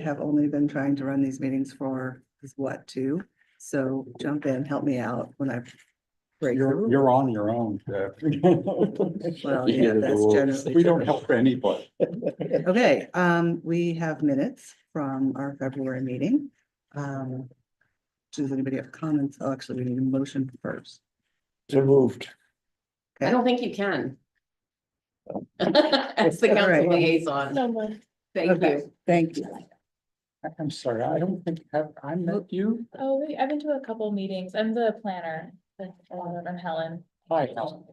have only been trying to run these meetings for what, 2? So jump in, help me out when I break the rule. You're on your own. Well, yeah, that's generally. We don't help anybody. Okay, we have minutes from our February meeting. Does anybody have comments? Oh, actually, we need a motion first. So moved. I don't think you can. As the All council right. liaison. Thank Okay, you. thank you. I'm sorry, I don't think, I met you. Oh, I've been to a couple meetings. I'm the planner. I'm Helen. Hi, Helen.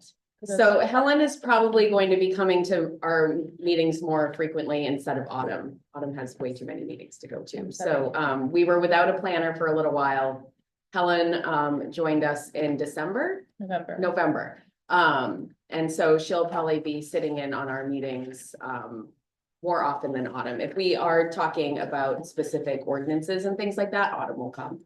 So Helen is probably going to be coming to our meetings more frequently instead of Autumn. Autumn has way too many meetings to go to. So we were without a planner for a little while. Helen joined us in November. And so she'll probably be sitting in on our meetings more often than Autumn. If we are talking about specific ordinances and things like that, Autumn will come.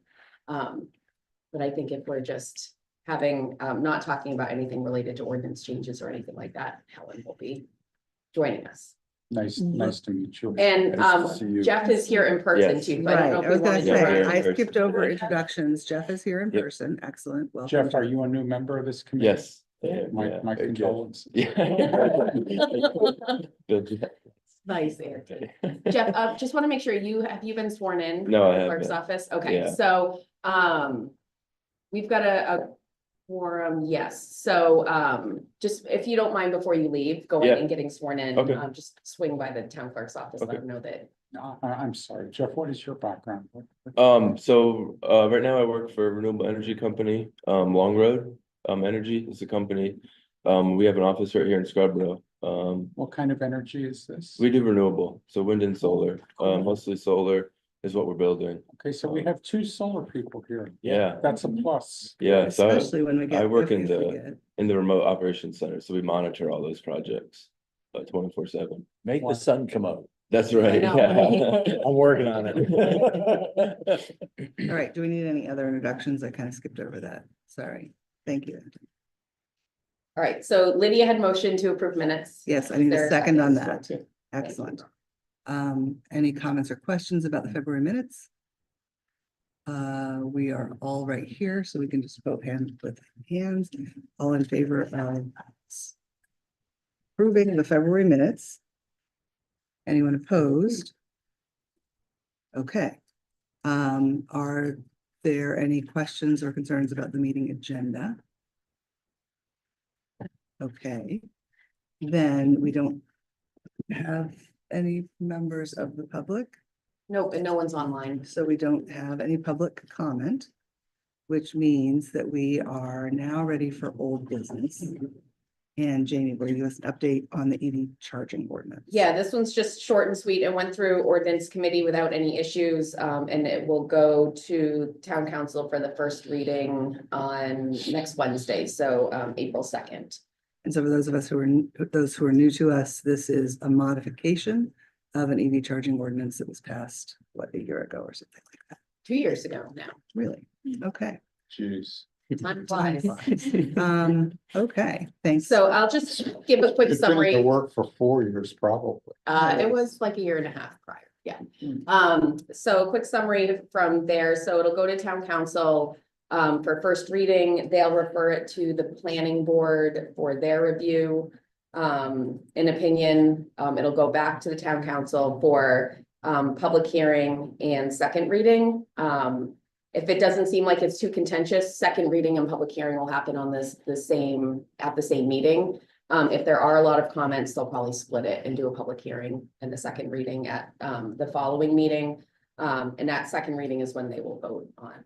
But I think if we're just having, not talking about anything related to ordinance changes or anything like that, Helen will be joining us. Nice to meet you. And Nice to see you. Jeff is here in person Yes. too. So I Right, don't know I if was you gonna want Yeah, say, here in I person. skipped over introductions. Jeff is here in Yep. person. Excellent. Welcome. Jeff, are you a new member of this committee? Yes. My condolences. Yeah. Good. Nice, Eric. Jeff, just want to make sure have you been sworn in? No, I at the Clerk's haven't. office? Okay, Yeah. so, we've got a quorum, yes. So, just if you don't mind before you leave, going Yeah. and getting sworn in, Okay. Just swing by the town clerk's office, let Okay. them know that. I'm sorry, Jeff, what is your background? So right now I work for a renewable energy company, Long Road Energy is the company. We have an office right here in Scarborough. What kind of energy is this? We do renewable, so wind and solar, mostly solar is what we're building. Okay, so we have 2 solar people here. Yeah, That's a plus. yeah, so Especially when we get. I work in if we the- get- in the remote operations center, so we monitor all those projects 24/7. Make the sun come out. That's right, know, yeah. I'm working on it. All right, do we need any other introductions? I kind of skipped over that. Sorry. Thank you. All right, so Lydia had motioned to approve minutes. Yes, I need There a are second on seconds. that. Excellent. Any comments or questions about the February minutes? We are all right here, so we can just vote hand with hands. All in favor of approving the February minutes? Anyone opposed? Okay. Are there any questions or concerns about the meeting agenda? Okay, then we don't have any members of the public, Nope, and no one's online. so we don't have any public comment, which means that we are now ready for old business. And Jamie, will you give us an update on the EV charging ordinance? Yeah, this one's just short and sweet. It went through ordinance committee without any issues, and it will go to town council for the first reading on next Wednesday, so April 2nd. And so for those of us who are, those who are new to us, this is a modification of an EV charging ordinance that was passed, what, a year ago or something like that? 2 years ago now. Really? Okay. Jeez. Time flies. Okay, thanks. So I'll just give a quick It's been in the summary. work for 4 years, probably. It was like a year and a half prior, yeah. Hmm. So a quick summary from there. So it'll go to town council for first reading. They'll refer it to the planning board for their review. In opinion, it'll go back to the town council for public hearing and second reading. If it doesn't seem like it's too contentious, second reading and public hearing will happen on at the same meeting. If there are a lot of comments, they'll probably split it and do a public hearing and the second reading at the following meeting. And that second reading is when they will vote on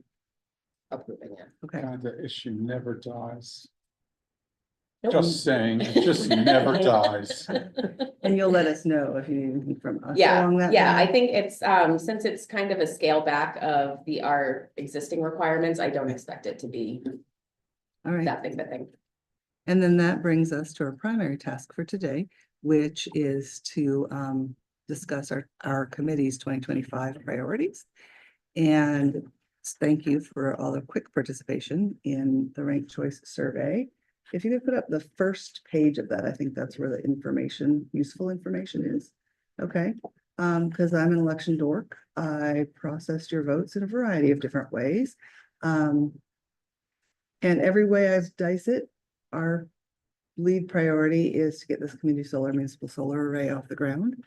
approving it. Okay, God, the issue never dies. Nope. Just saying, it just never dies. and you'll let us know if you need anything from us Yeah, along that yeah, I line? think it's, since it's kind of a scale back of our existing requirements, I don't expect it to be All right, that big of a thing. and then that brings us to our primary task for today, which is to discuss our committee's 2025 priorities. And thank you for all the quick participation in the ranked choice survey. If you could put up the first page of that, I think that's where the information, useful information is. Okay, because I'm an election dork. I processed your votes in a variety of different ways. And every way I've diced it, our lead priority is to get this community solar, municipal solar array off the ground.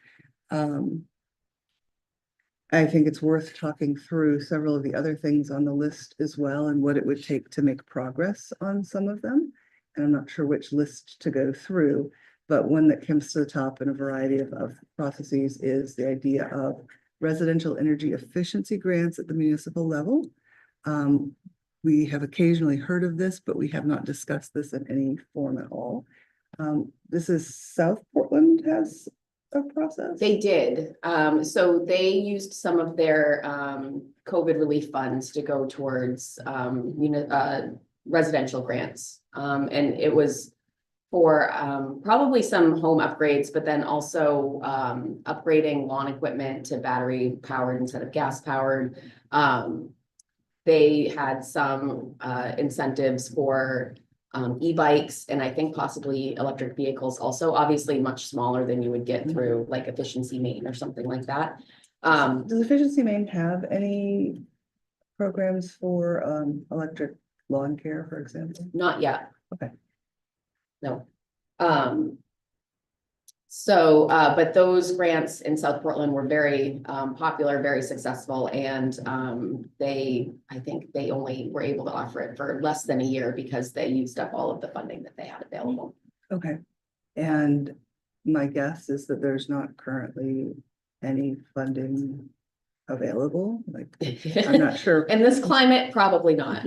I think it's worth talking through several of the other things on the list as well and what it would take to make progress on some of them. And I'm not sure which list to go through, but one that comes to the top in a variety of processes is the idea of residential energy efficiency grants at the municipal level. We have occasionally heard of this, but we have not discussed this in any form at all. This is South Portland has a process. They did, so they used some of their COVID relief funds to go towards residential grants. And it was for probably some home upgrades, but then also upgrading lawn equipment to battery powered instead of gas powered. They had some incentives for e-bikes and I think possibly electric vehicles also, obviously much smaller than you would get through like Efficiency Maine or something like that. Does Efficiency Maine have any programs for electric lawn care, for example? Not yet. Okay. No. But those grants in South Portland were very popular, very successful, and I think they only were able to offer it for less than a year because they used up all of the funding that they had available. Okay. And my guess is that there's not currently any funding available, like, I'm not sure. In this climate, probably not.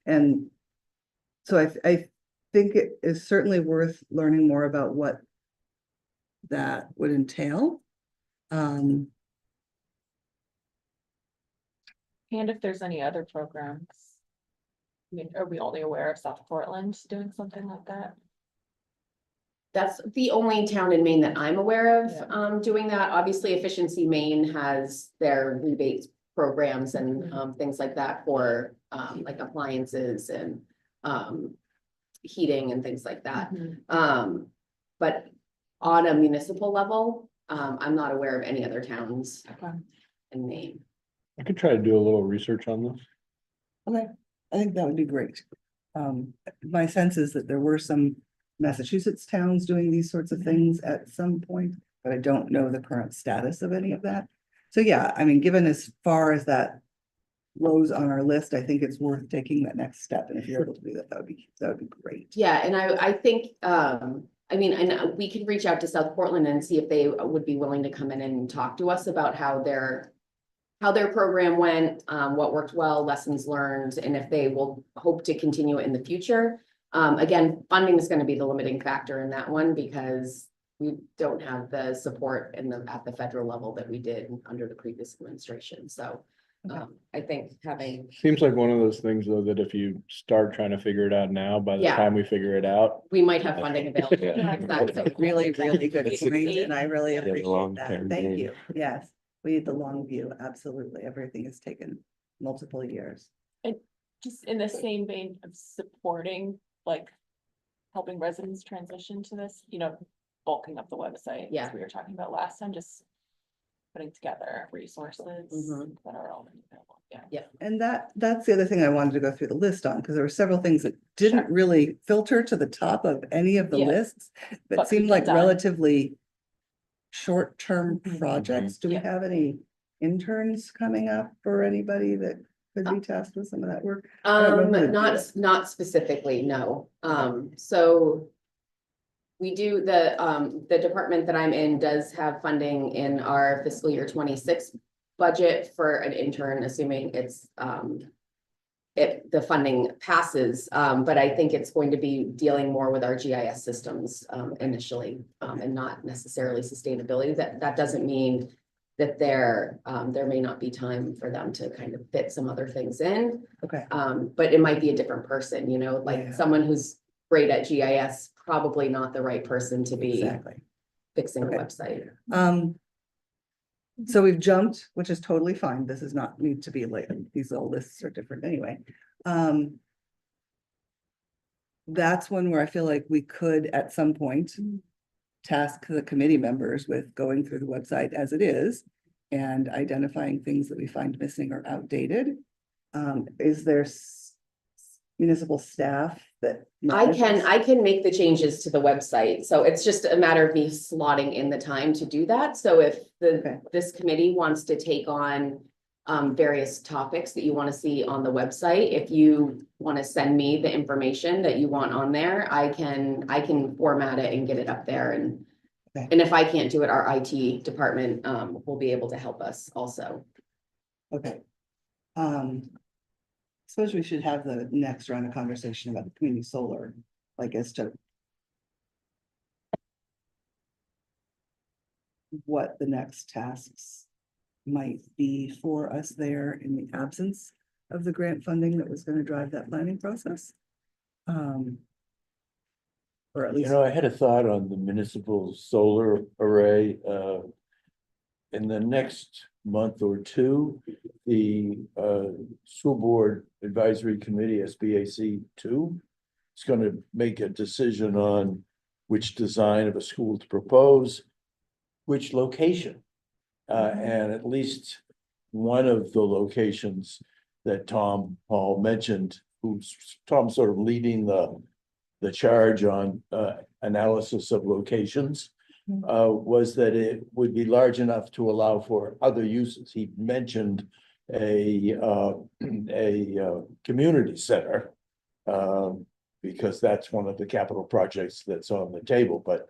And so I think it is certainly worth learning more about what that would entail. And if there's any other programs. I mean, are we only aware of South Portland doing something like that? That's the only town in Maine that I'm aware of Yeah. doing that. Obviously, Efficiency Maine has their rebates programs and things like that for like appliances and heating and things like that. But on a municipal level, I'm not aware of any other towns Okay. in Maine. I could try to do a little research on this. Okay, I think that would be great. My sense is that there were some Massachusetts towns doing these sorts of things at some point, but I don't know the current status of any of that. So yeah, I mean, given as far as that goes on our list, I think it's worth taking that next step. And if you're able to do that, that would be great. Yeah, and I think, I mean, and we could reach out to South Portland and see if they would be willing to come in and talk to us about how their program went, what worked well, lessons learned, and if they will hope to continue it in the future. Again, funding is going to be the limiting factor in that one because we don't have the support at the federal level that we did under the previous administration. So I think having, Seems like one of those things though, that if you start trying to figure it out now, by the Yeah. time we figure it out. we might have funding available. Yeah. That's a Really, really good It's point, and I really the appreciate long-term that. Thank gain. you. Yes, we need the long view. Absolutely. Everything has taken multiple years. Just in the same vein of supporting, like, helping residents transition to this, bulking up the website. as Yeah. We were talking about last time, just putting together resources Mhm. that are all available, yeah. And that's the other thing I wanted to go through the list on, because there were several things that didn't Sure. really filter to the top of any of the Yeah. lists, but But seemed people like done. relatively short-term Mhm. projects. Do we Yeah. have any interns coming up for anybody that could be tasked with some of that work? I don't know who would do it. Not specifically, no. So we do, the department that I'm in does have funding in our fiscal year 26 budget for an intern, assuming it's, the funding passes, but I think it's going to be dealing more with our GIS systems, initially, and not necessarily sustainability. That doesn't mean that there may not be time for them to kind of fit some other things in. Okay, But it might be a different person, like Yeah. someone who's great at GIS, probably not the right person to be exactly. fixing a Okay. website. So we've jumped, which is totally fine. This is not need to be late. These little lists are different anyway. That's one where I feel like we could at some point task the committee members with going through the website as it is and identifying things that we find missing or outdated. Is there municipal staff that? I can make the changes to the website, so it's just a matter of me slotting in the time to do that. So if Okay. this committee wants to take on various topics that you want to see on the website, if you want to send me the information that you want on there, I can format it and get it up there, and Okay. and if I can't do it, our IT department will be able to help us also. Okay. Suppose we should have the next round of conversation about the community solar, like as to what the next tasks might be for us there in the absence of the grant funding that was gonna drive that planning process. Or at You least, know, I had a thought on the municipal solar array, in the next month or two, the, School Board Advisory Committee, SBAC two, is gonna make a decision on which design of a school to propose, which location. And at least one of the locations that Tom Paul mentioned, Tom's sort of leading the charge on analysis of locations, was that it would be large enough to allow for other uses. He mentioned a community center, because that's one of the capital projects that's on the table, but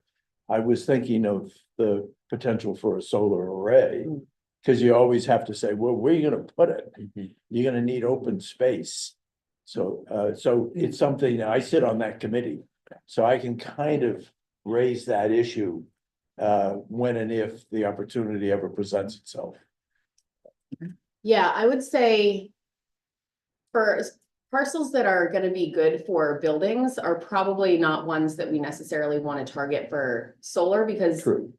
I was thinking of the potential for a solar array, because you always have to say, well, where are you gonna put it? You're gonna need open space. So it's something, I sit on that committee, so I can kind of raise that issue when and if the opportunity ever presents itself. Yeah, I would say for parcels that are gonna be good for buildings are probably not ones that we necessarily want to target for solar, because True.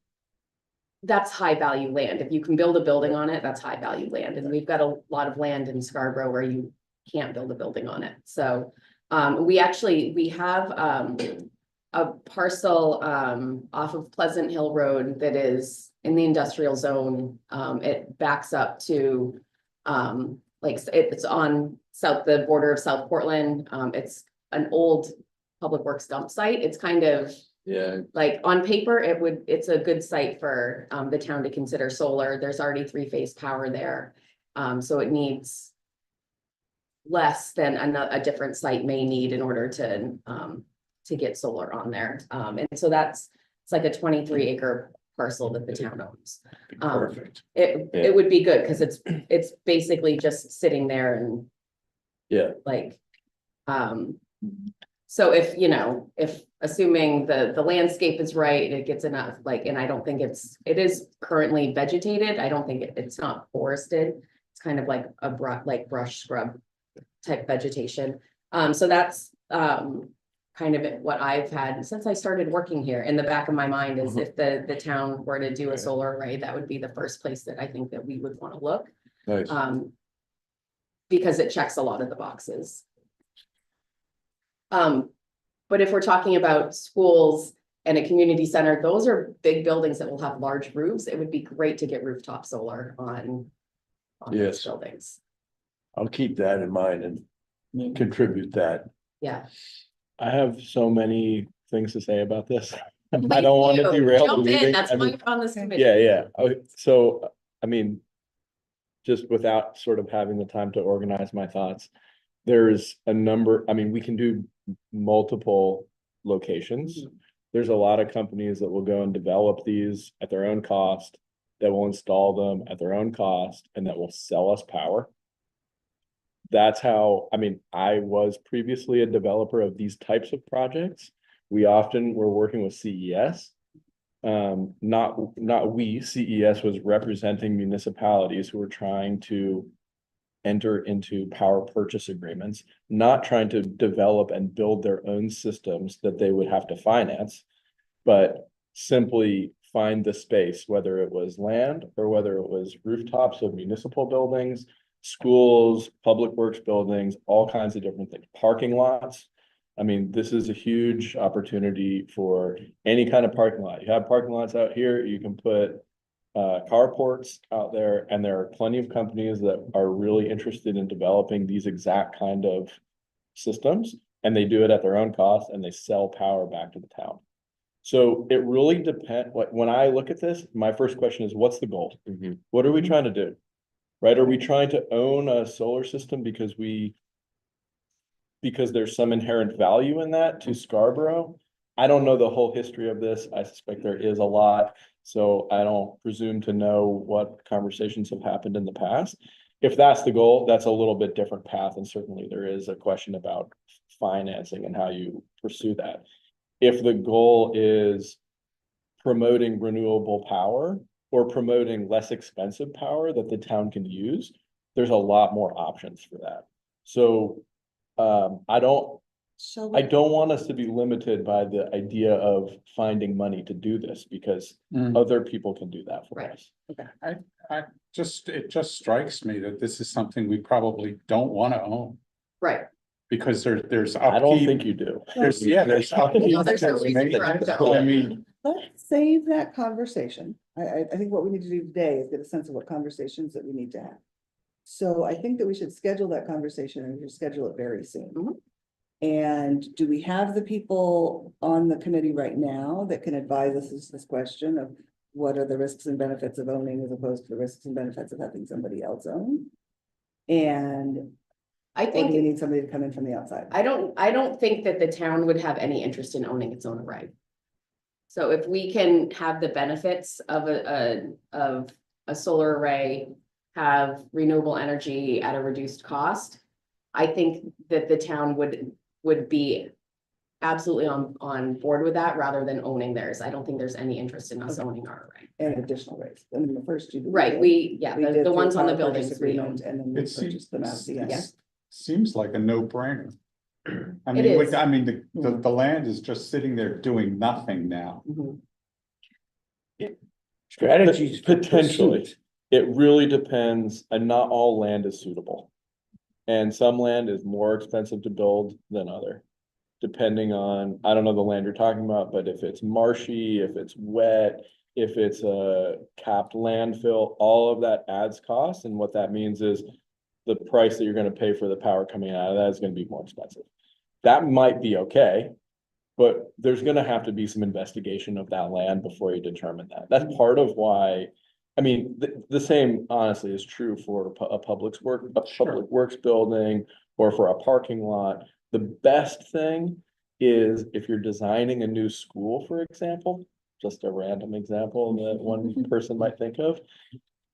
that's high value land. If you can build a building on it, that's high value land. And we've got a lot of land in Scarborough where you can't build a building on it. So we have a parcel off of Pleasant Hill Road that is in the industrial zone. It backs up to it's on the border of South Portland. It's an old public works dump site. It's kind of Yeah. like on paper, it's a good site for the town to consider solar. There's already 3-phase power there. So it needs less than a different site may need in order to get solar on there. And so it's like a 23-acre parcel that the town owns. Perfect. It would be good because it's basically just sitting there and Yeah. like, so if assuming the landscape is right, it gets enough, and I don't think it is currently vegetated. I don't think it's not forested. It's kind of like a brush scrub type vegetation. So that's kind of what I've had since I started working here. In the back of my mind is if the town were to do a solar array, that would be the first place that I think that we would want to look. Nice. Because it checks a lot of the boxes. But if we're talking about schools and a community center, those are big buildings that will have large roofs. It would be great to get rooftop solar on those Yes. buildings. I'll keep that in mind and contribute that. Yeah. I have so many things to say about this. I Please don't want to do. derail the Jump in. meeting. That's I why mean, you're on this committee. yeah. So, I mean, just without sort of having the time to organize my thoughts, there's a number, I mean, we can do multiple locations. There's a lot of companies that will go and develop these at their own cost, that will install them at their own cost, and that will sell us power. That's how, I mean, I was previously a developer of these types of projects. We often were working with CES. CES was representing municipalities who were trying to enter into power purchase agreements, not trying to develop and build their own systems that they would have to finance, but simply find the space, whether it was land or whether it was rooftops of municipal buildings, schools, public works buildings, all kinds of different things, parking lots. I mean, this is a huge opportunity for any kind of parking lot. You have parking lots out here, you can put carports out there, and there are plenty of companies that are really interested in developing these exact kind of systems, and they do it at their own cost, and they sell power back to the town. So it really depends, like, when I look at this, my first question is, what's the goal? Mhm. What are we trying to do? Right? Are we trying to own a solar system because there's some inherent value in that to Scarborough? I don't know the whole history of this. I suspect there is a lot, so I don't presume to know what conversations have happened in the past. If that's the goal, that's a little bit different path, and certainly there is a question about financing and how you pursue that. If the goal is promoting renewable power or promoting less expensive power that the town can use, there's a lot more options for that. So I don't want us to be limited by the idea of finding money to do this, because other people can do that for Right. us. It just strikes me that this is something we probably don't want to own, Right. because there's I don't upkeep. think you do. There's upkeep, No, there's no there's reason for us maintenance. to own I it. mean, Let's save that conversation. I think what we need to do today is get a sense of what conversations that we need to have. So I think that we should schedule that conversation, and we should schedule it very soon. Mhm. And do we have the people on the committee right now that can advise us this question of what are the risks and benefits of owning as opposed to the risks and benefits of having somebody else own? And I or do we think, need somebody to come in from the outside? I don't think that the town would have any interest in owning its own array. So if we can have the benefits of a solar array, have renewable energy at a reduced cost, I think that the town would be absolutely on board with that rather than owning theirs. I don't think there's any interest in us Okay. owning our array. And additional rates. And then the first two. that we Right, did, we we the did through ones on the power purchase buildings we own. agreement, and then we It seems- purchased them out of the end. Yes. seems like a no-brainer. I It mean, is. I mean, the land is just sitting there doing nothing now. Mhm. Strategies. for Potentially. pursuit. It really depends, and not all land is suitable. And some land is more expensive to build than other. Depending on, I don't know the land you're talking about, but if it's marshy, if it's wet, if it's a capped landfill, all of that adds cost, and what that means is the price that you're gonna pay for the power coming out of that is gonna be more expensive. That might be okay, but there's gonna have to be some investigation of that land before you determine that. That's part of why, I mean, the same honestly is true for a public works building or for a parking lot. The best thing is if you're designing a new school, for example, just a random example that one person might think of.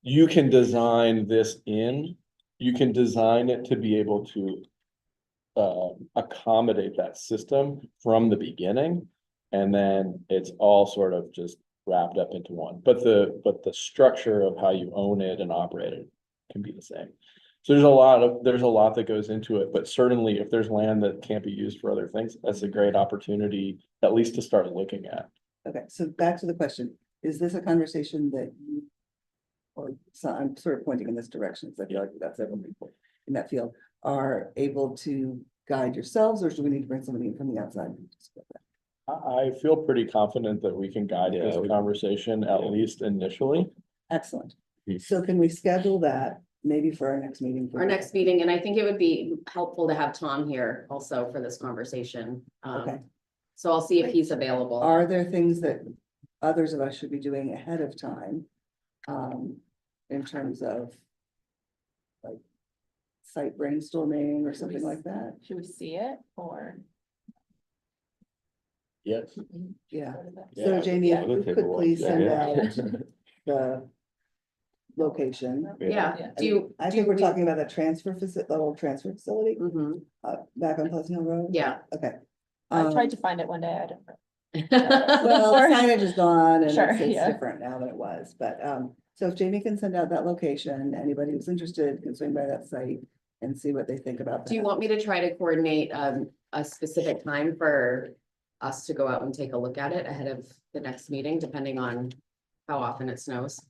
You can design this you can design it to be able to accommodate that system from the beginning. And then it's all sort of just wrapped up into one, but the structure of how you own it and operate it can be the same. So there's a lot that goes into it, but certainly if there's land that can't be used for other things, that's a great opportunity, at least to start looking at. Okay, so back to the question, is this a conversation that you? Or so I'm sort of pointing in this direction, because I feel like we've got several people in that field are able to guide yourselves, or do we need to bring somebody in from the outside? I feel pretty confident that we can guide Yeah, this we- conversation, at least initially. Excellent. Mhm. So can we schedule that maybe for our next meeting? Our next meeting, and I think it would be helpful to have Tom here also for this conversation. Okay. So I'll see if he's available. Are there things that others of us should be doing ahead of time? In terms of like site brainstorming or something like that? Should we see it or? Yes. Yeah. Yeah, So Jamie, if we'll you take could a walk. please send Yeah. out the location. Yeah, do you? I do think we're we- talking about the the old transfer facility, Mhm. back on Pleasant Hill Road. Yeah. Okay. I tried to find it one day, I didn't. Well, the signage is gone and Sure, it's yeah. different now than it was, but, so if Jamie can send out that location, anybody who's interested can swing by that site and see what they think about that. Do you want me to try to coordinate a specific time for us to go out and take a look at it ahead of the next meeting, depending on how often it snows?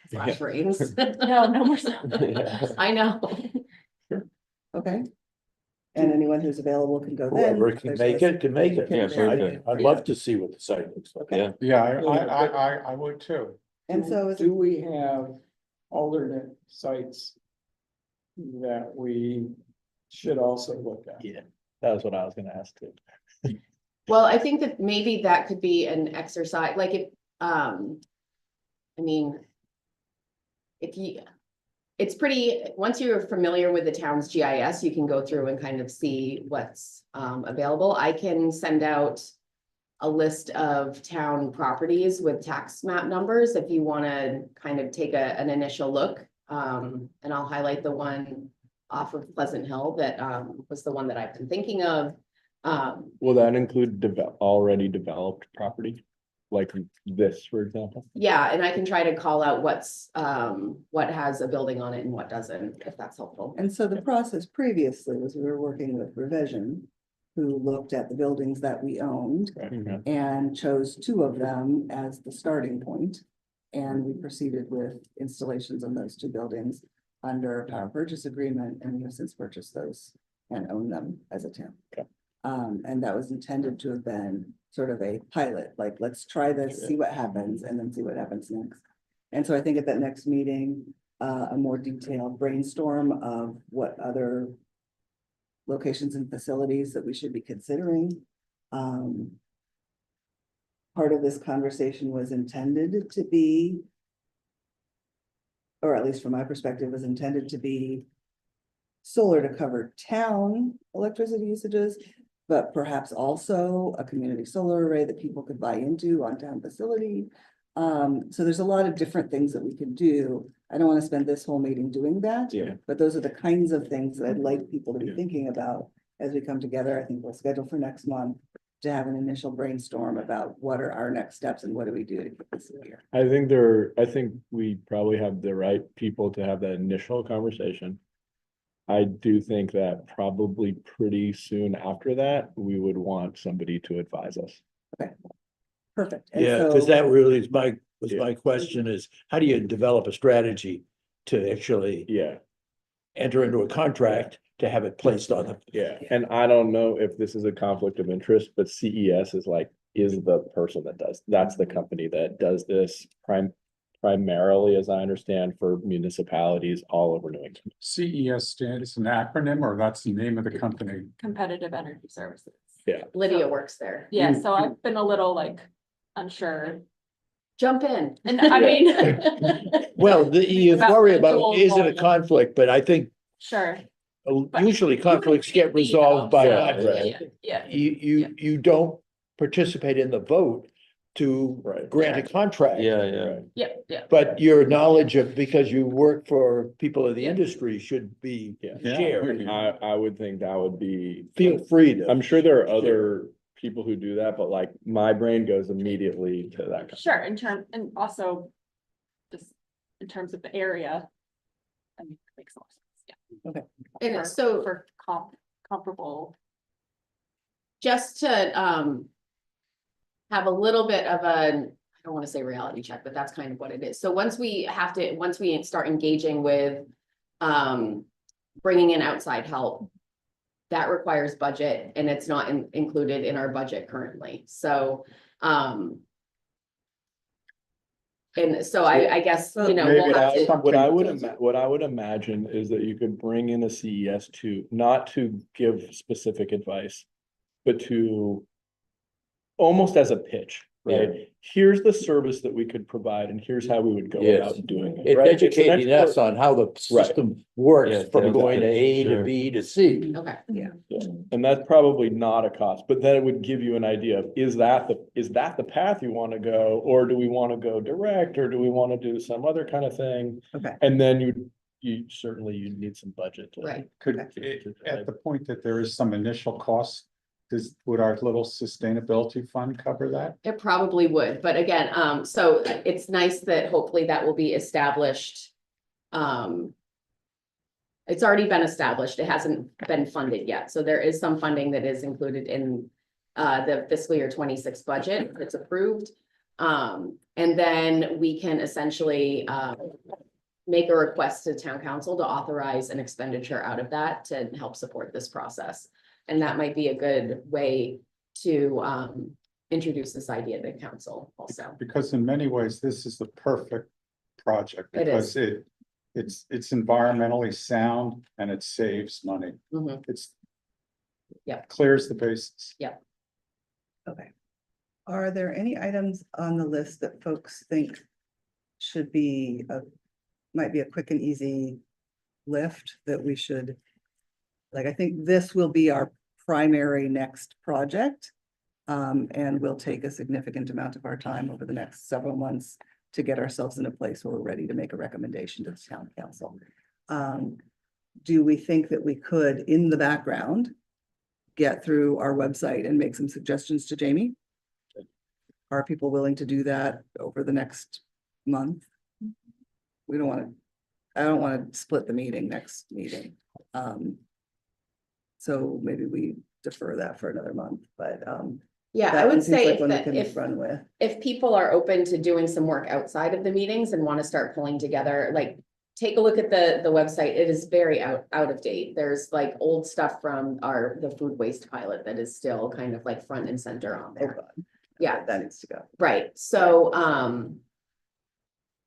Slash rains. No, no more. Yeah. I know. Okay. and anyone who's available can go then. Whoever can There's make less- it, can make it. Yeah, I'd love to see what the site looks like. Yeah. Yeah, I would too. And so it's Do we have alternate sites that we should also look at? Yeah, that was what I was gonna ask too. Well, I think that maybe that could be an exercise, like if, I mean. If you, it's pretty, once you're familiar with the town's GIS, you can go through and kind of see what's available. I can send out a list of town properties with tax map numbers if you want to kind of take an initial look. And I'll highlight the one off of Pleasant Hill that was the one that I've been thinking of. Will that include already developed property? Like this, for example? Yeah, and I can try to call out what's what has a building on it and what doesn't, if that's helpful. And so the process previously was we were working with Revision, who looked at the buildings that we owned Right. and chose 2 of them as the starting point. And we proceeded with installations on those 2 buildings under a power purchase agreement, and we have since purchased those and own them as a town. Okay. And that was intended to have been sort of a pilot, like, let's try this, see what happens, and then see what happens next. And so I think at that next meeting, a more detailed brainstorm of what other locations and facilities that we should be considering. Part of this conversation was intended to be, or at least from my perspective, was intended to be solar to cover town electricity usages, but perhaps also a community solar array that people could buy into on town facility. So there's a lot of different things that we could do. I don't want to spend this whole meeting doing that. Yeah. But those are the kinds of things that I'd like people to be Yeah. thinking about as we come together. I think we'll schedule for next month to have an initial brainstorm about what are our next steps and what do we do to get this here. I think we probably have the right people to have that initial conversation. I do think that probably pretty soon after that, we would want somebody to advise us. Perfect. And Yeah, because so- that really is my Yeah. question is, how do you develop a strategy to actually Yeah, enter into a contract to have it placed on the. yeah. And I don't know if this is a conflict of interest, but CES is the person that that's the company that does this primarily, as I understand, for municipalities all over New England. CES stands, an acronym, or that's the name of the company? Competitive Energy Services. Lydia works there. Yeah, so I've been a little like unsure, Jump in. and I mean. Well, you About worry the about, dual is it a role. conflict, but I think Sure. usually conflicts get resolved by, Yeah, contract. Yeah, You don't participate in the vote to Right. grant a contract. Yeah. yeah. But your knowledge of, because you work for people of the Yeah. industry should be Yeah. shared. I would think that would be. Feel free to. I'm sure there are other people who do that, but like my brain goes immediately to that. Sure, and also just in terms of the area. I mean, it makes a lot of sense, yeah. And For- so For comparable, just to have a little bit of I don't want to say reality check, but that's kind of what it is. So once we start engaging with bringing in outside help, that requires budget, and it's not included in our budget currently. So and so I guess, you know, Maybe we'll have that's to. What I would imagine is that you could bring in a CES not to give specific advice, but to almost as a pitch, right? Here's the service that we could provide and here's how we would go Yes. about doing it. It's right? an educating expert- us on how the Right. system Yeah, works from exactly. going to A to Sure. B to C. Okay, And that's probably not a cost, but then it would give you an idea of, is that the path you want to go? Or do we want to go direct, or do we want to do some other kind of thing? Okay. And then you certainly need some budget. to- right. Could, at the point that there is some initial cost, would our little sustainability fund cover that? It probably would, but again, so it's nice that hopefully that will be established. It's already been established. It hasn't been funded yet. So there is some funding that is included in the fiscal year 26 budget that's approved. And then we can essentially make a request to town council to authorize an expenditure out of that to help support this process. And that might be a good way to introduce this idea to council also. Because in many ways, this is the perfect project. It is. Because it's environmentally sound and it saves money. Mhm. It's. Yeah. Clears the bases. Okay. Are there any items on the list that folks think should be might be a quick and easy lift that we should? Like, I think this will be our primary next project. And will take a significant amount of our time over the next several months to get ourselves in a place where we're ready to make a recommendation to the town council. Do we think that we could, in the background, get through our website and make some suggestions to Jamie? Are people willing to do that over the next month? We don't want to, I don't want to split the meeting next meeting. So maybe we defer that for another month, but Yeah, I that would one seems say like if one we that, can if run with. if people are open to doing some work outside of the meetings and want to start pulling together, like, take a look at the website. It is very out of date. There's like old stuff from the food waste pilot that is still kind of like front and center on Oh, there. God. Yeah, That needs to go. right. So,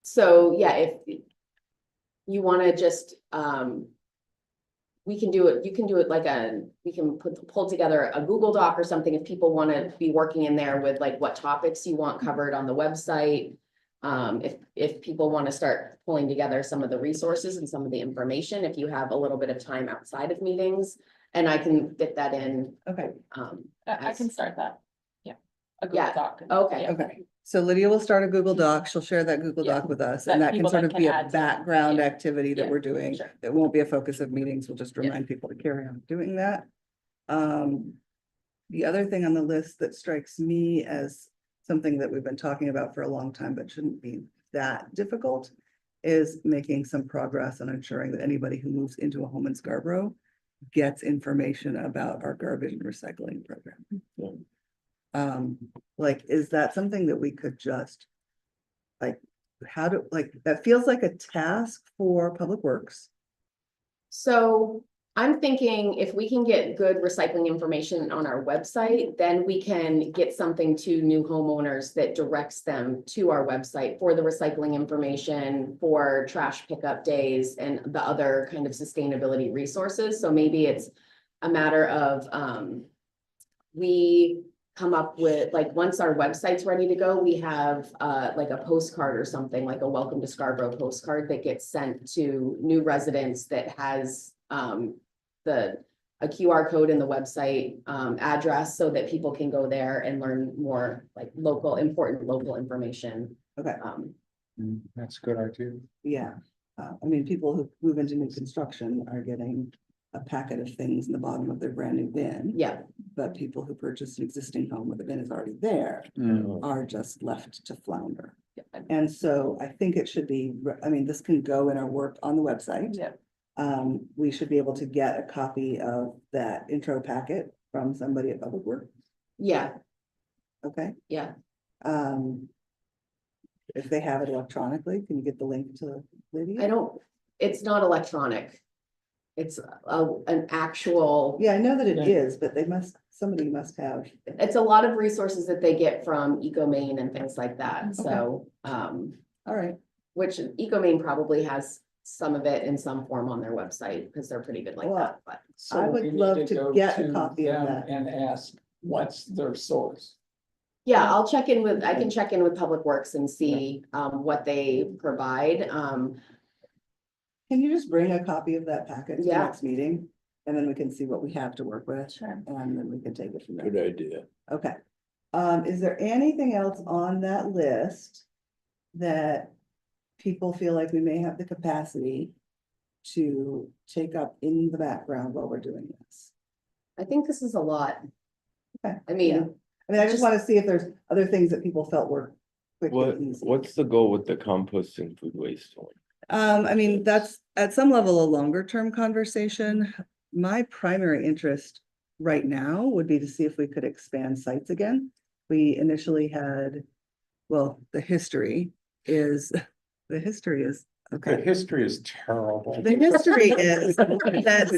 so yeah, if you want to just, we can do it, you can do it like we can pull together a Google Doc or something if people want to be working in there with like what topics you want covered on the website. If people want to start pulling together some of the resources and some of the information, if you have a little bit of time outside of meetings, and I can fit that in. Okay, I can start that. Yeah. A Google Yeah, Doc. okay. Yeah. okay. So Lydia will start a Google Doc. She'll share that Google Yeah. Doc with us, That and that can people sort then of can be a add to. background Yeah. activity that Yeah, we're doing. sure. It won't be a focus of meetings. We'll just Yeah. remind people to carry on doing that. The other thing on the list that strikes me as something that we've been talking about for a long time, but shouldn't be that difficult, is making some progress on ensuring that anybody who moves into a home in Scarborough gets information about our garbage and recycling program. Yeah. Like, is that something that we could just, like, that feels like a task for Public Works. So I'm thinking if we can get good recycling information on our website, then we can get something to new homeowners that directs them to our website for the recycling information, for trash pickup days and the other kind of sustainability resources. So maybe it's a matter of, we come up with, like, once our website's ready to go, we have like a postcard or something, like a welcome to Scarborough postcard that gets sent to new residents that has a QR code in the website address so that people can go there and learn more like important local information. Okay, That's a good idea. yeah. I mean, people who move into new construction are getting a packet of things in the bottom of their brand new bin. Yeah, But people who purchase an existing home where the bin is already there are just left to flounder. And so I think it should be, I mean, this can go in our work on the website. Yeah. We should be able to get a copy of that intro packet from somebody at Public Works, yeah, okay? yeah. If they have it electronically, can you get the link to Lydia? It's not electronic. It's an actual. Yeah, I know that it Yeah. is, but somebody must have. It's a lot of resources that they get from EcoMaine and things like that, so, All right, which EcoMaine probably has some of it in some form on their website, because they're pretty good like Well, that, but. So I would we need love to go get a to copy of them that. And ask, what's their source? Yeah, I can check in with Public Works and see, what they provide, can you just bring a copy of that packet to the Yeah. next meeting? And then we can see what we have to work with, Sure. and then we can take it from Good there. idea. Okay. Is there anything else on that list that people feel like we may have the capacity to take up in the background while we're doing this? I think this is a lot. Okay, I mean, yeah. I mean, I just want to see if there's other things that people felt were quick and easy. What's the goal with the composting food waste one? I mean, that's at some level a longer term conversation. My primary interest right now would be to see if we could expand sites again. We initially had, well, the history is The Okay, history is terrible. the history is that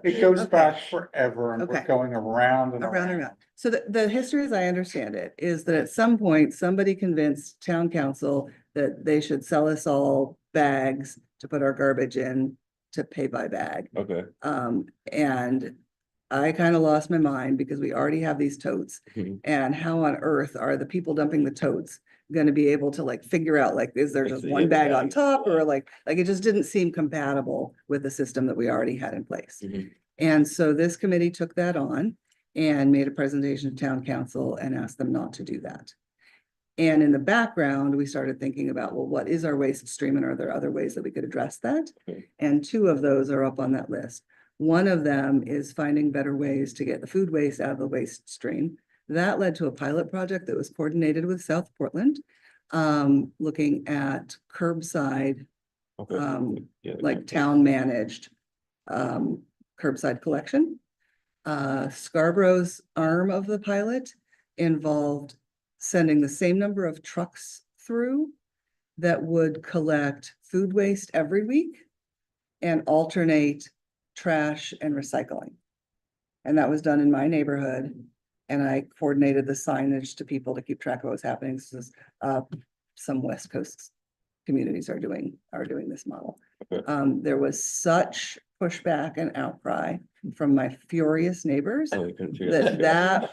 It goes Okay. back forever and we're Okay. going around and around and around. around. So the history, as I understand it, is that at some point, somebody convinced town council that they should sell us all bags to put our garbage in to pay by bag. Okay. And I kind of lost my mind because we already have these totes. Mhm. And how on earth are the people dumping the totes gonna be able to like figure out, like, is there Like just the one bag on bags, top or yeah. like it just didn't seem compatible with the system that we already had in place. Mhm. And so this committee took that on and made a presentation to town council and asked them not to do that. And in the background, we started thinking about, well, what is our waste stream and are there other ways that we could address that? Okay. And two of those are up on that list. One of them is finding better ways to get the food waste out of the waste stream. That led to a pilot project that was coordinated with South Portland, looking at curbside, Okay. Yeah, like okay. town managed, curbside collection. Scarborough's arm of the pilot involved sending the same number of trucks through that would collect food waste every week and alternate trash and recycling. And that was done in my neighborhood. And I coordinated the signage to people to keep track of what was happening. This is, some West Coast communities are doing this model. Okay. There was such pushback and outcry from my furious neighbors Oh, you couldn't figure that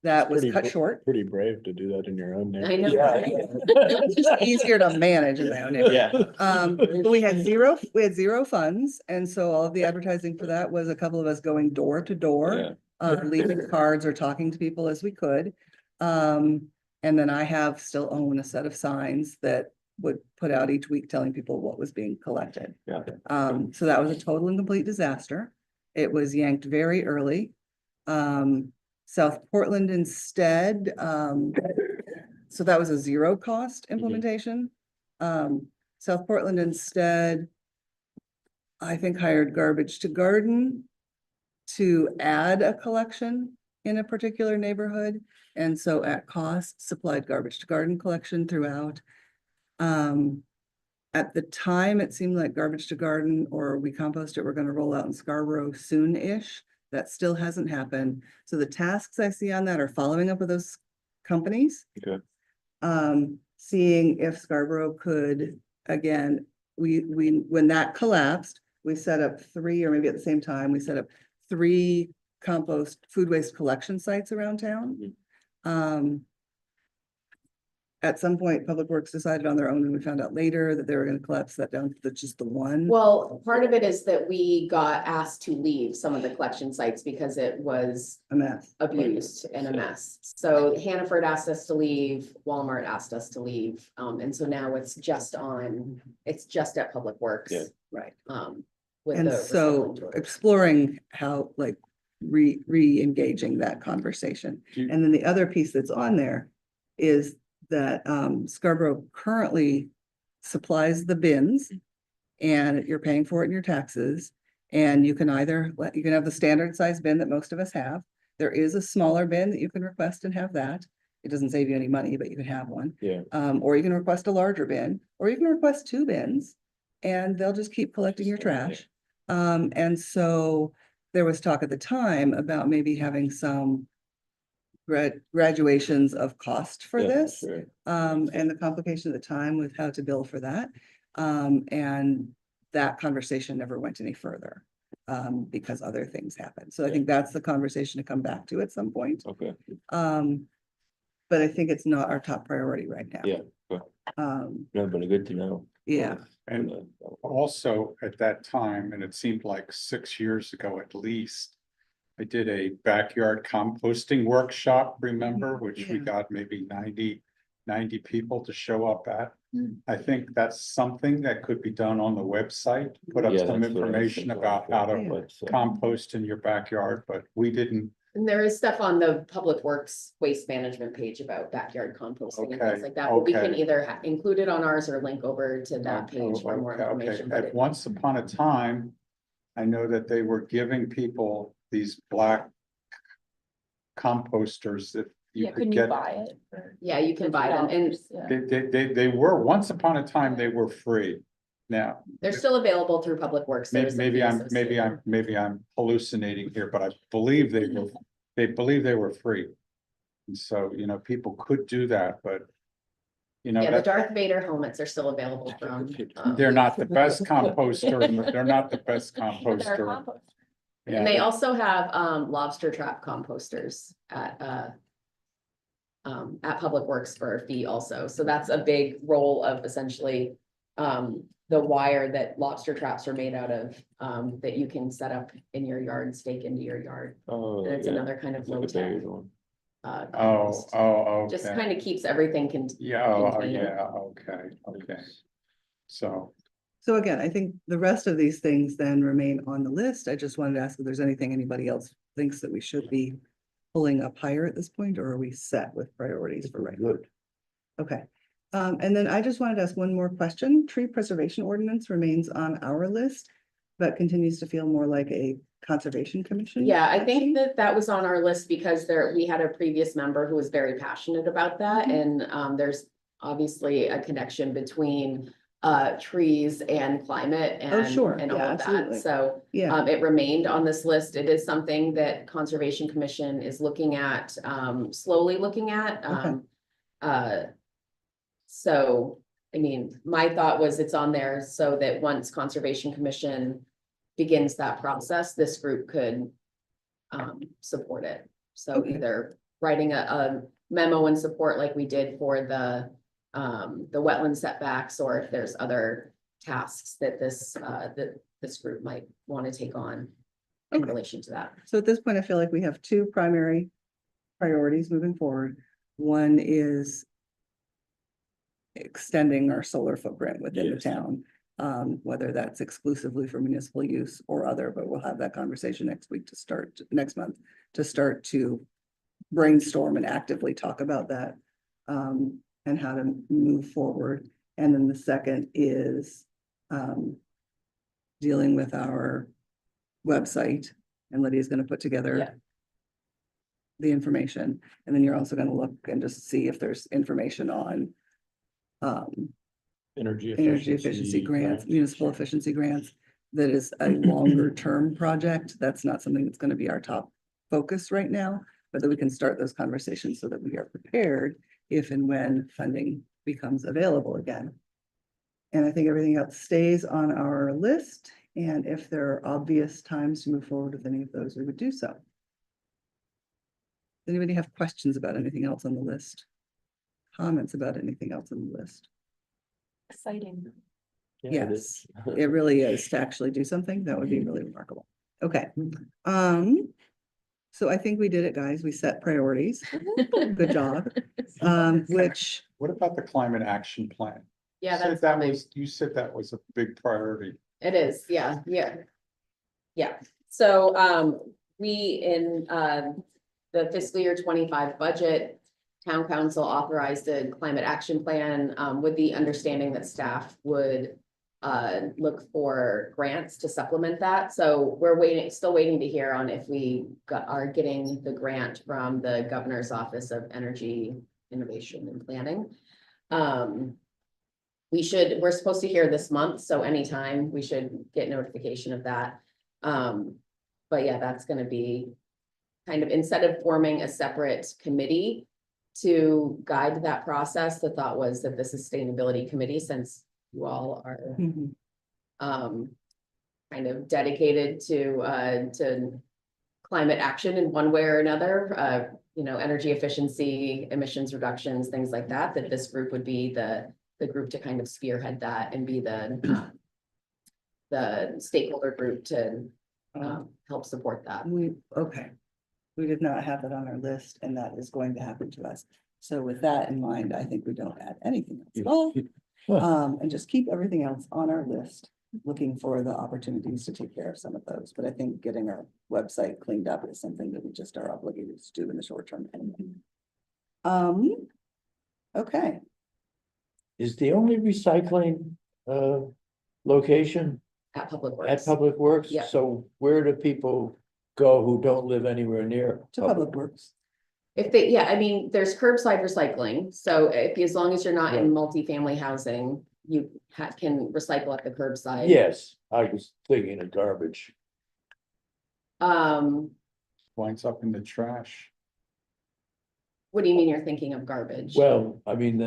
that was Pretty cut bra- short. Pretty brave to do that in your own I neighborhood. know. It was just easier to manage in my own neighborhood. But we had zero funds, and so all of the advertising for that was a couple of us going door to Yeah. door, leaving cards or talking to people as we could. And then I still own a set of signs that would put out each week telling people what was being collected. Yeah. So that was a total and complete disaster. It was yanked very early. South Portland instead, so that was a zero cost implementation. South Portland instead, I think, hired Garbage to Garden to add a collection in a particular neighborhood. And so at cost supplied Garbage to Garden collection throughout. At the time, it seemed like Garbage to Garden or We Compost It were gonna roll out in Scarborough soon-ish. That still hasn't happened. So the tasks I see on that are following up with those companies. Okay. Seeing if Scarborough could, again, when that collapsed, we set up 3, or maybe at the same time, we set up 3 compost food waste collection sites around town. At some point, Public Works decided on their own, and we found out later that they were gonna collapse that down to just the one. Well, part of it is that we got asked to leave some of the collection sites because it was A mess. abused and a mess. So Hannaford asked us to leave, Walmart asked us to leave, and so now it's just at Public Works. Yeah. Right. With And the so recycling. exploring how, like, re-engaging that conversation. Do you- And then the other piece that's on there is that Scarborough currently supplies the bins and you're paying for it in your taxes. And you can you can have the standard size bin that most of us have. There is a smaller bin that you can request and have that. It doesn't save you any money, but you can have one. Yeah. Or you can request a larger bin, or you can request 2 bins and they'll just keep collecting your trash. And so there was talk at the time about maybe having some graduations of cost for Yeah, this. sure. And the complication at the time with how to bill for that. And that conversation never went any further, because other things happened. So I Yeah. think that's the conversation to come back to at some point. Okay. But I think it's not our top priority right now. Yeah, okay. No, but good to know. Yeah. And also at that time, and it seemed like 6 years ago at least, I did a backyard composting workshop, remember, which we Yeah. got maybe 90 people to show up at. Mm. I think that's something that could be done on the website, put up Yeah, some that's what I was information thinking about how to but, compost in your backyard, but we didn't. And there is stuff on the Public Works Waste Management page about backyard composting and Okay, things like that, but we can okay. either include it on ours or link over to that page for more Okay, information. But At once upon a time, I know that they were giving people these black composters that you Yeah, could couldn't you get. buy it? for Yeah, you can buy them, and $50? Yeah. They were, once upon a time, they were free. Now, they're still available through Public Works. maybe, There's a maybe fee I'm, associated. maybe I'm hallucinating here, but I believe they believe they were free. And so, you know, people could do that, but. You know, Yeah, the that, Darth Vader helmets are still available from. they're not the best composter, they're not the best But they're composter. compost. Yeah, And they also have lobster trap composters at Public Works for a fee also. So that's a big role of essentially the wire that lobster traps are made out of that you can set up in your yard, stake into your yard. Oh, And it's yeah. another kind of It's like low a tech buried one. compost. Just okay. kind of keeps everything Yeah, oh, contained. yeah, okay. So, So again, I think the rest of these things then remain on the list. I just wanted to ask if there's anything anybody else thinks that we should be pulling up higher at this point, or are we set with priorities for right now? Good. Okay. And then I just wanted to ask one more question. Tree preservation ordinance remains on our list, but continues to feel more like a conservation commission. Yeah, I action. think that was on our list because we had a previous member who was very passionate about that, Mhm. and there's obviously a connection between trees and climate Oh, and sure. and all Yeah, of that, absolutely. so Yeah, it remained on this list. It is something that Conservation Commission is looking at, slowly looking at. So, I mean, my thought was it's on there so that once Conservation Commission begins that process, this group could support it. So Okay. either writing a memo in support like we did for the wetland setbacks, or if there's other tasks that this group might want to take on in Okay. relation to that. so at this point, I feel like we have two primary priorities moving forward. One is extending our solar footprint within the Yes. town. Whether that's exclusively for municipal use or other, but we'll have that conversation next month, to start to brainstorm and actively talk about that, and how to move forward. And then the second is, dealing with our website, and Lydia's gonna put Yeah. together the information, and then you're also gonna look and just see if there's information on Energy energy efficiency grants, municipal efficiency grants. That is a longer term project. That's not something that's gonna be our top focus right now, but that we can start those conversations so that we are prepared if and when funding becomes available again. And I think everything else stays on our list, and if there are obvious times to move forward with any of those, we would do so. Anybody have questions about anything else on the list? Comments about anything else on the list? Exciting. Yeah, it Yes, is. it really is to actually do something. That would be really remarkable. Okay. So I think we did it, guys. We set priorities. Good job. Which, what about the climate action plan? Yeah, You said that's that coming. you said that was a big priority. It is, yeah. Yeah, so, we in, the fiscal year 25 budget, town council authorized a climate action plan, with the understanding that staff would look for grants to supplement that. So we're still waiting to hear on if we are getting the grant from the Governor's Office of Energy Innovation and Planning. We're supposed to hear this month, so anytime we should get notification of that. But yeah, that's gonna be kind of, instead of forming a separate committee to guide that process, the thought was that the Sustainability Committee, since you all are mhm, kind of dedicated to climate action in one way or another, energy efficiency, emissions reductions, things like that, that this group would be the group to kind of spearhead that and be the stakeholder group to help support that. okay. We did not have that on our list, and that is going to happen to us. So with that in mind, I think we don't add anything else at all. And just keep everything else on our list, looking for the opportunities to take care of some of those. But I think getting our website cleaned up is something that we just are obligated to do in the short term anyway. Okay, Is the only recycling location At Public at Works. Public Works? Yeah. So where do people go who don't live anywhere near? to Public Works. If they, yeah, I mean, there's curbside recycling, so as long as you're not in multifamily housing, you can recycle at the curbside. Yes, I was thinking of garbage. Winds up in the trash. What do you mean you're thinking of garbage? Well, I mean,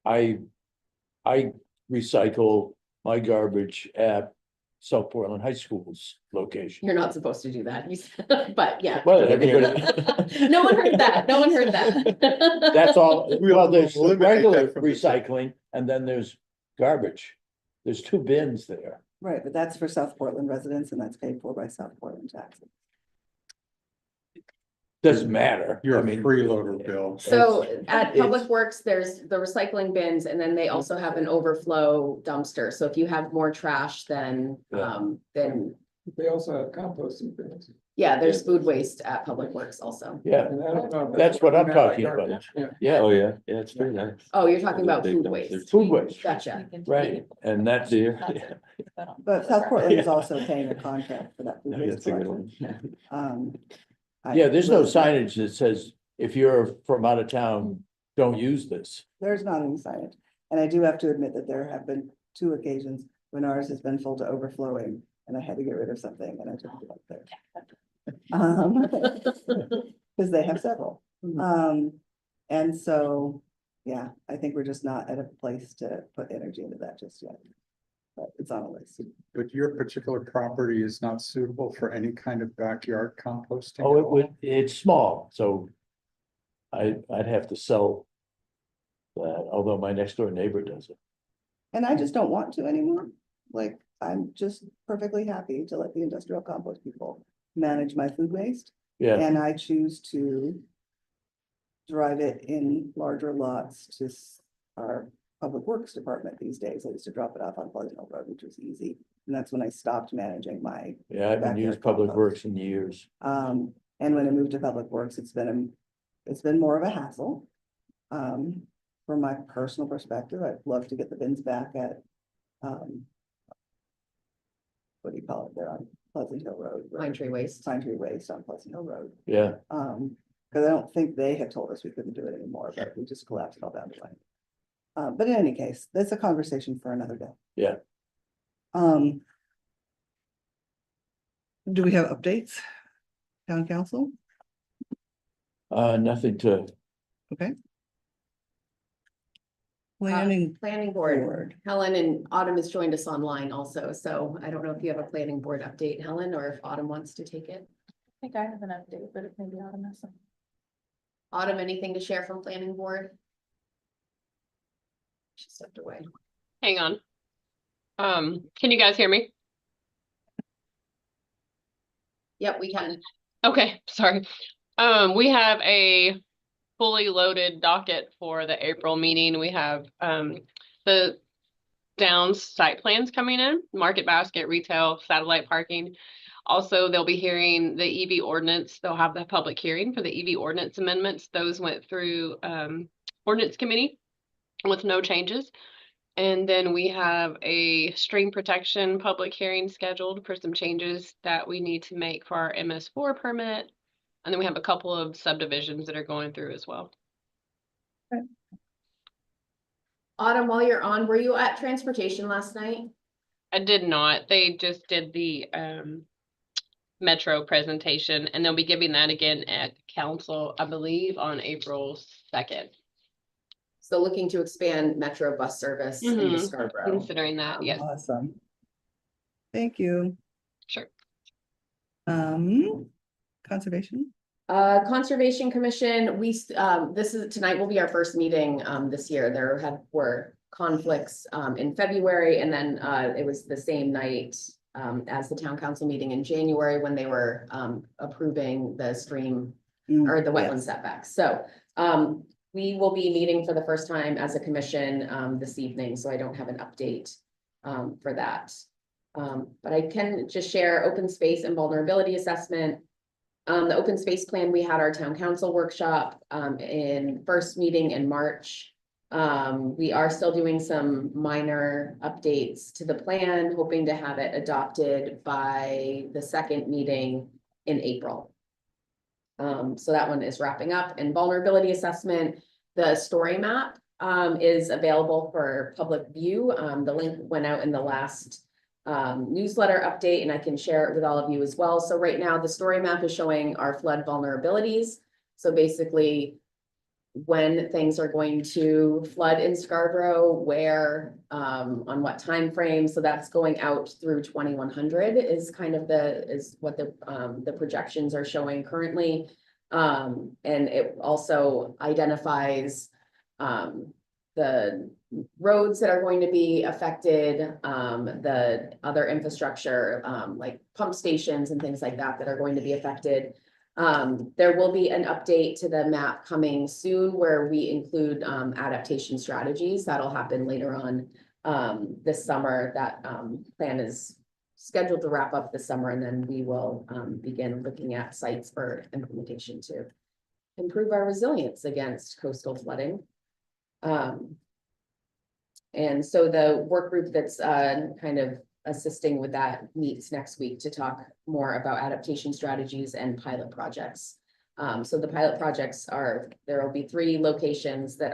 I recycle my garbage at South Portland High School's location. You're not supposed to do that, but yeah. Well, everybody. No one heard that, no one heard that. That's all, well, there's Eliminate that regular from the- recycling and then there's garbage. There's two bins there. Right, but that's for South Portland residents and that's paid for by South Portland taxes. Doesn't matter. You're I a mean, freeloader, Bill. So at it's- Public Works, there's the recycling bins and then they also have an overflow dumpster. So if you have more trash than, then, They also have composting bins. yeah, there's food waste at Public Works also. Yeah, And I don't know if That's what I'm meant by talking about. garbage. Yeah. yeah, Oh, yeah, yeah, it's very nice. Oh, you're talking about Big food dumpsters. waste. food waste, Gotcha. right, and that's, Dear. But South Portland is also paying a contract for that. food waste That's a good collection. one. yeah, there's no signage that says, if you're from out of town, don't use this. There's not any signage. And I do have to admit that there have been 2 occasions when ours has been full to overflowing and I had to get rid of something and I took it up there. Because they have several. Mhm. And so, yeah, I think we're just not at a place to put energy into that just yet. But it's on a list. But your particular property is not suitable for any kind of backyard composting? Oh, at it all? would, it's small, so I'd have to sell that, although my next door neighbor does it. And I just don't want to anymore. Like, I'm just perfectly happy to let the industrial compost people manage my food waste. Yeah, And I choose to drive it in larger lots to our public works department these days. I used to drop it off on Pleasant Hill Road, which was easy. And that's when I stopped managing my, yeah, I haven't backyard used Public compost. Works in years. and when I moved to public works, it's been more of a hassle. From my personal perspective, I'd love to get the bins back at, what do you call it? They're on Pleasant Hill Road. Pine tree waste. Pine tree waste on Pleasant Hill Road. Yeah, Because I don't think they had told us we couldn't do it anymore, but we just collapsed it all down the line. But in any case, that's a conversation for another day. Yeah. Do we have updates? Town council? nothing to, Planning Planning board, board. Helen and Autumn has joined us online also, so I don't know if you have a planning board update, Helen, or if Autumn wants to take it. I think I have an update, but if maybe Autumn has some. Autumn, anything to share from planning board? She stepped away. Hang on. Can you guys hear me? Yep, we can. Okay, sorry. We have a fully loaded docket for the April meeting. We have the Downs site plans coming in, Market Basket, retail, satellite parking. Also, they'll be hearing the EV ordinance. They'll have the public hearing for the EV ordinance amendments. Those went through ordinance committee with no changes. And then we have a stream protection public hearing scheduled for some changes that we need to make for our MS4 permit. And then we have a couple of subdivisions that are going through as well. Autumn, while you're on, were you at transportation last night? I did not. They just did the Metro presentation, and they'll be giving that again at council, I believe, on April 2nd. So looking to expand Metro bus service into Mhm. Scarborough. Considering that, yes. Awesome. Thank you. Sure. Conservation? Conservation Commission, tonight will be our first meeting, this year. Were conflicts, in February, and then, it was the same night, as the town council meeting in January when they were, approving the stream or the wetland Yes. setbacks. So, we will be meeting for the first time as a commission, this evening, so I don't have an update, for that. But I can just share open space and vulnerability assessment. The open space plan, we had our town council workshop, in first meeting in March. We are still doing some minor updates to the plan, hoping to have it adopted by the second meeting in April. So that one is wrapping up, and vulnerability assessment, the story map is available for public view. The link went out in the last newsletter update, and I can share it with all of you as well. So right now, the story map is showing our flood vulnerabilities. So basically, when things are going to flood in Scarborough, where, on what time frame. So that's going out through 2100 is kind of is what the projections are showing currently. And it also identifies the roads that are going to be affected, the other infrastructure, like pump stations and things like that that are going to be affected. There will be an update to the map coming soon where we include adaptation strategies. That'll happen later on this summer. That plan is scheduled to wrap up this summer, and then we will begin looking at sites for implementation to improve our resilience against coastal flooding. And so the work group that's kind of assisting with that meets next week to talk more about adaptation strategies and pilot projects. So the pilot projects there will be 3 locations that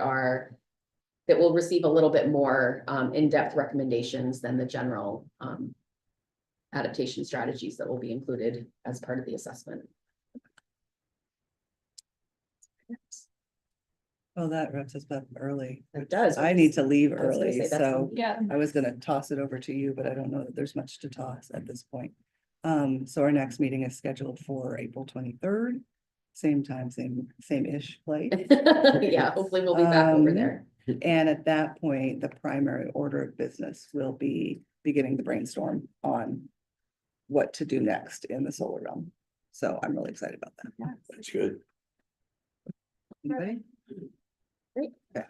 will receive a little bit more in-depth recommendations than the general adaptation strategies that will be included as part of the assessment. Well, that wraps us up early. It does. I need to leave I was gonna early, say, that's so Yeah. I was gonna toss it over to you, but I don't know that there's much to toss at this point. So our next meeting is scheduled for April 23rd, same time, same-ish place. Yeah, hopefully we'll be back over there. And at that point, the primary order of business will be beginning the brainstorm on what to do next in the solar realm. So I'm really excited about that. That's good. Anybody? Great. Okay.